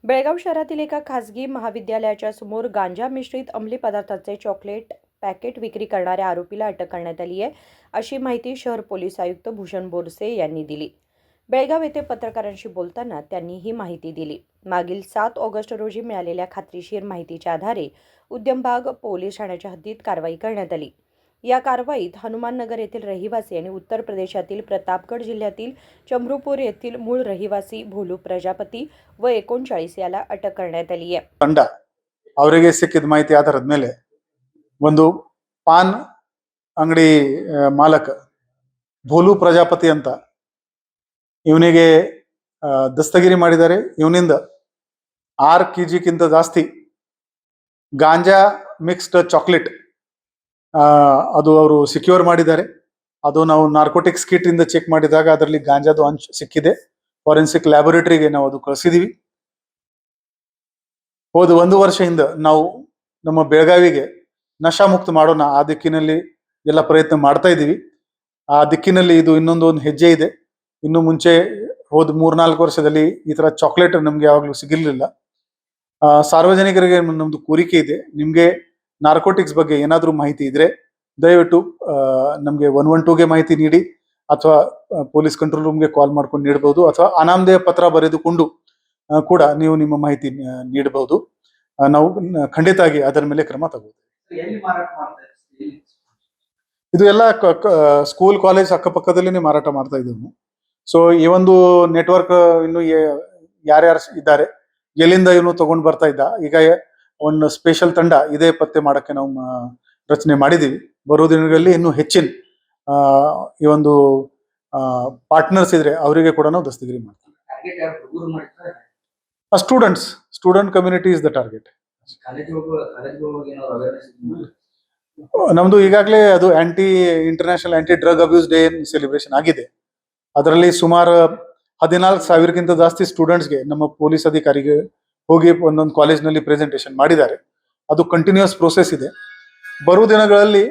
बेळगाव शहरातील एका खासगी महाविद्यालयाच्या समोर गांजा मिश्रित अंमली पदार्थाचे चॉकलेट पॅकेट विक्री करणाऱ्या आरोपीला अटक करण्यात आली आहे, अशी माहिती शहर पोलीस आयुक्त भूषण बोरसे यांनी दिली। बेळगाव येथे पत्रकारांशी बोलताना त्यांनी ही माहिती दिली। मागील 7 ऑगस्ट रोजी मिळालेल्या खात्रीशीर माहितीच्या आधारे उद्यमबाग पोलीस ठाण्याच्या हद्दीत कारवाई करण्यात आली। या कारवाईत हनुमाननगर येथील रहिवासी आणि उत्तर प्रदेशातील प्रतापगड जिल्ह्यातील चमरूपूर येथील मूळ रहिवासी भोलू प्रजापती व 39 याला अटक करण्यात आली आहे। ತಂಡ ಅವರಿಗೆ ಸಿಕ್ಕಿದ ಮಾಹಿತಿ ಆಧಾರದ ಮೇಲೆ ಒಂದು ಪಾನ್ ಅಂಗಡಿ ಮಾಲಕ ಭೋಲು ಪ್ರಜಾಪತಿ ಅಂತ ಇವನಿಗೆ ದಸ್ತಗಿರಿ ಮಾಡಿದ್ದಾರೆ। ಇವನಿಂದ 6 kg ಜಾಸ್ತಿ ಗಾಂಜಾ ಮಿಕ್ಸ್ಡ್ ಚಾಕ್ಲೇಟ್ ಅದು ಅವರು ಸಿಕ್ಯೂರ್ ಮಾಡಿದ್ದಾರೆ। ಅದು ನಾವು ನಾರ್ಕೋಟಿಕ್ಸ್ ಕಿಟ್ ಇಂದ ಚೆಕ್ ಮಾಡಿದಾಗ ಅದರಲ್ಲಿ ಗಾಂಜಾದು ಅಂಶ ಸಿಕ್ಕಿದೆ। ಫಾರೆನ್ಸಿಕ್ ಲ್ಯಾಬೊರೇಟರಿಗೆ ನಾವು ಅದು ಕಳಿಸಿದೀವಿ। ಹೋದ 1 ವರ್ಷದಿಂದ ನಾವು ನಮ್ಮ ಬೆಳಗಾವಿಗೆ ನಶಾ ಮುಕ್ತ ಮಾಡೋಣ ಆ ದಿಕ್ಕಿನಲ್ಲಿ ಎಲ್ಲ ಪ್ರಯತ್ನ ಮಾಡ್ತಾ ಇದ್ದೀವಿ। ಆ ದಿಕ್ಕಿನಲ್ಲಿ ಇದು ಇನ್ನೊಂದು ಹೆಜ್ಜೆ ಇದೆ। ಇನ್ನು ಮುಂಚೆ ಹೋದ 3-4 ವರ್ಷದಲ್ಲಿ ಈ ತರ ಚಾಕ್ಲೇಟ್ ನಮ್ಗೆ ಯಾವಾಗಲೂ ಸಿಗಿರಲಿಲ್ಲ। ಸಾರ್ವಜನಿಕರಿಗೆ ನಮ್ದು ಕೋರಿಕೆ ಇದೆ, ನಿಮ್ಗೆ ನಾರ್ಕೋಟಿಕ್ಸ್ ಬಗ್ಗೆ ಏನಾದರೂ ಮಾಹಿತಿ ಇದ್ರೆ ದಯವಿಟ್ಟು ನಮಗೆ 112ಗೆ ಮಾಹಿತಿ ನೀಡಿ, ಅಥವಾ ಪೊಲೀಸ್ ಕಂಟ್ರೋಲ್ ರೂಮ್ಗೆ ಕಾಲ್ ಮಾಡ್ಕೊಂಡು ನೀಡಬಹುದು, ಅಥವಾ ಅನಾಮಧೇಯ ಪತ್ರ ಬರೆದುಕೊಂಡು ಕೂಡ ನೀವು ನಿಮ್ಮ ಮಾಹಿತಿ ನೀಡಬಹುದು। ನಾವು ಖಂಡಿತವಾಗಿ ಅದರ ಮೇಲೆ ಕ್ರಮ ತಗೋತೀವಿ। ಇದು ಎಲ್ಲ ಸ್ಕೂಲ್ ಕಾಲೇಜ್ ಅಕ್ಕಪಕ್ಕದಲ್ಲೇ ಮಾರಾಟ ಮಾಡ್ತಾ ಇದ್ದೀವಿ। ಸೊ ಈ ಒಂದು ನೆಟ್ವರ್ಕ್ ಇನ್ನು ಯಾರ್ಯಾರು ಇದ್ದಾರೆ, ಎಲ್ಲಿಂದ ಇವನು ತಗೊಂಡು ಬರ್ತಾ ಇದ್ದ, ಈಗ ಒಂದು ಸ್ಪೆಷಲ್ ತಂಡ ಇದೇ ಪತ್ತೆ ಮಾಡಕ್ಕೆ ನಾವು ರಚನೆ ಮಾಡಿದೀವಿ। ಬರೋ ದಿನಗಳಲ್ಲಿ ಇನ್ನೂ ಹೆಚ್ಚಿನ ಈ ಒಂದು ಪಾರ್ಟ್ನರ್ಸ್ ಇದ್ರೆ ಅವರಿಗೆ ಕೂಡ ನಾವು ದಸ್ತಗಿರಿ ಮಾಡ್ತೀವಿ। Student community is the target. ನಮ್ದು ಈಗಾಗಲೇ ಅದು international anti drug abuse day celebration ಆಗಿದೆ। ಅದರಲ್ಲಿ ಸುಮಾರು 14,000ಕ್ಕಿಂತ ಜಾಸ್ತಿ ಸ್ಟೂಡೆಂಟ್ಸ್ಗೆ ನಮ್ಮ ಪೊಲೀಸ್ ಅಧಿಕಾರಿಗೆ ಹೋಗಿ ಒಂದೊಂದು ಕಾಲೇಜ್ನಲ್ಲಿ ಪ್ರೆಸೆಂಟೇಷನ್ ಮಾಡಿದ್ದಾರೆ। ಅದು ಕಂಟಿನ್ಯೂಸ್ ಪ್ರೋಸೆಸ್ ಇದೆ। ಬರುವ ದಿನಗಳಲ್ಲಿ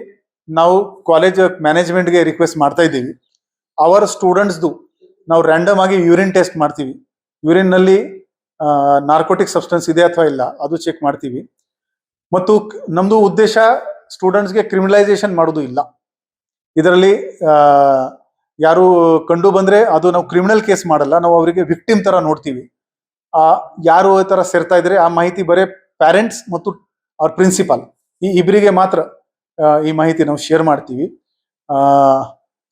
ನಾವು ಕಾಲೇಜ್ ಮ್ಯಾನೇಜ್ಮೆಂಟ್ಗೆ ರಿಕ್ವೆಸ್ಟ್ ಮಾಡ್ತಾ ಇದ್ದೀವಿ, ಅವರ್ ಸ್ಟೂಡೆಂಟ್ಸ್ದು ನಾವು ರ್ಯಾಂಡಮ್ ಆಗಿ ಯೂರಿನ್ ಟೆಸ್ಟ್ ಮಾಡ್ತೀವಿ। ಯೂರಿನ್ ನಲ್ಲಿ ನಾರ್ಕೋಟಿಕ್ ಸಬ್ಸ್ಟೆನ್ಸ್ ಇದೆ ಅಥವಾ ಇಲ್ಲ ಅದು ಚೆಕ್ ಮಾಡ್ತೀವಿ। ಮತ್ತು ನಮ್ದು ಉದ್ದೇಶ ಸ್ಟೂಡೆಂಟ್ಸ್ಗೆ ಕ್ರಿಮಿನಲೈಸೇಷನ್ ಮಾಡೋದು ಇಲ್ಲ। ಇದರಲ್ಲಿ ಯಾರು ಕಂಡು ಬಂದ್ರೆ ಅದು ನಾವು ಕ್ರಿಮಿನಲ್ ಕೇಸ್ ಮಾಡಲ್ಲ, ನಾವು ಅವರಿಗೆ ವಿಕ್ಟಿಮ್ ತರ ನೋಡ್ತೀವಿ। ಯಾರು ಈ ತರ ಸೇರ್ತಾ ಇದ್ರೆ ಆ ಮಾಹಿತಿ ಬರೀ ಪ್ಯಾರೆಂಟ್ಸ್ ಮತ್ತು ಅವ್ರ ಪ್ರಿನ್ಸಿಪಾಲ್ ಈ ಇಬ್ಬರಿಗೆ ಮಾತ್ರ ಈ ಮಾಹಿತಿ ನಾವು ಶೇರ್ ಮಾಡ್ತೀವಿ।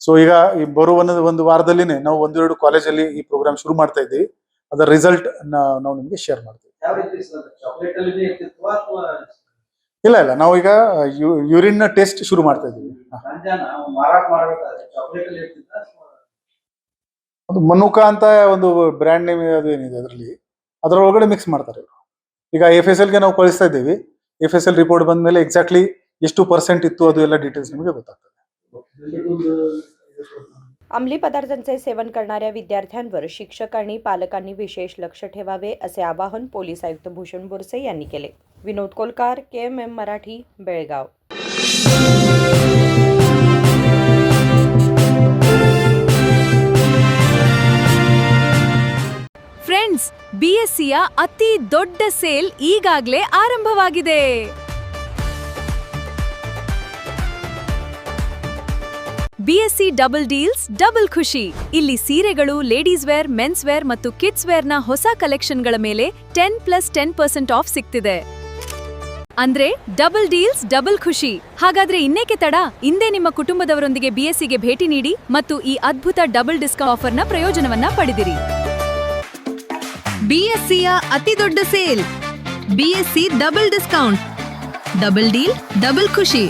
ಸೊ ಈಗ ಈ ಬರುವ ಒಂದು ವಾರದಲ್ಲಿನೇ ನಾವು 1-2 ಕಾಲೇಜಲ್ಲಿ ಈ ಪ್ರೋಗ್ರಾಮ್ ಶುರು ಮಾಡ್ತಾ ಇದ್ದೀವಿ। ಅದರ ರಿಸಲ್ಟ್ ನಾವು ನಿಮಗೆ ಶೇರ್ ಮಾಡ್ತೀವಿ। ಇಲ್ಲ ನಾವು ಈಗ ಯೂರಿನ್ ಟೆಸ್ಟ್ ಶುರು ಮಾಡ್ತಾ ಇದ್ದೀವಿ। ಅದು ಮನುಕ ಅಂತ ಒಂದು ಬ್ರ್ಯಾಂಡ್ ನೇಮ್ ಅದು ಏನಿದೆ ಅದರೊಳಗಡೆ ಮಿಕ್ಸ್ ಮಾಡ್ತಾರೆ ಇವರು। ಈಗ FSL ಗೆ ನಾವು ಕಳಿಸ್ತಾ ಇದ್ದೀವಿ। FSL ರಿಪೋರ್ಟ್ ಬಂದ ಮೇಲೆ ಎಕ್ಸಾಕ್ಟ್ಲಿ ಎಷ್ಟು % ಇತ್ತು ಅದು ಎಲ್ಲ ಡೀಟೇಲ್ಸ್ ನಿಮಗೆ ಗೊತ್ತಾಗ್ತದೆ। अंमली पदार्थांचे सेवन करणाऱ्या विद्यार्थ्यांवर शिक्षक आणि पालकांनी विशेष लक्ष ठेवावे, असे आवाहन पोलीस आयुक्त भूषण बोरसे यांनी केले। विनोद कोलकार, KMM मराठी, बेळगाव। ಫ್ರೆಂಡ್ಸ್, BScಯ ಅತಿ ದೊಡ್ಡ ಸೇಲ್ ಈಗಾಗಲೇ ಆರಂಭವಾಗಿದೆ। BSc ಡಬಲ್ ಡೀಲ್ಸ್ ಡಬಲ್ ಖುಷಿ। ಇಲ್ಲಿ ಸೀರೆಗಳು, ಲೇಡೀಸ್ ವೇರ್, ಮೆನ್ಸ್ ವೇರ್ ಮತ್ತು ಕಿಡ್ಸ್ ವೇರ್ನ ಹೊಸ ಕಲೆಕ್ಷನ್ಗಳ ಮೇಲೆ 10+10% ಆಫ್ ಸಿಗ್ತಿದೆ। ಅಂದ್ರೆ ಡಬಲ್ ಡೀಲ್ಸ್ ಡಬಲ್ ಖುಷಿ। ಹಾಗಾದ್ರೆ ಇನ್ನೇಕೆ ತಡ? ಇಂದೇ ನಿಮ್ಮ ಕುಟುಂಬದವರೊಂದಿಗೆ BScಗೆ ಭೇಟಿ ನೀಡಿ ಮತ್ತು ಈ ಅದ್ಭುತ ಡಬಲ್ ಡಿಸ್ಕೌಂಟ್ ಆಫರ್ನ ಪ್ರಯೋಜನವನ್ನ ಪಡೆದಿರಿ। BScಯ ಅತಿ ದೊಡ್ಡ sale, BSc double discount, double deal double ಖುಷಿ।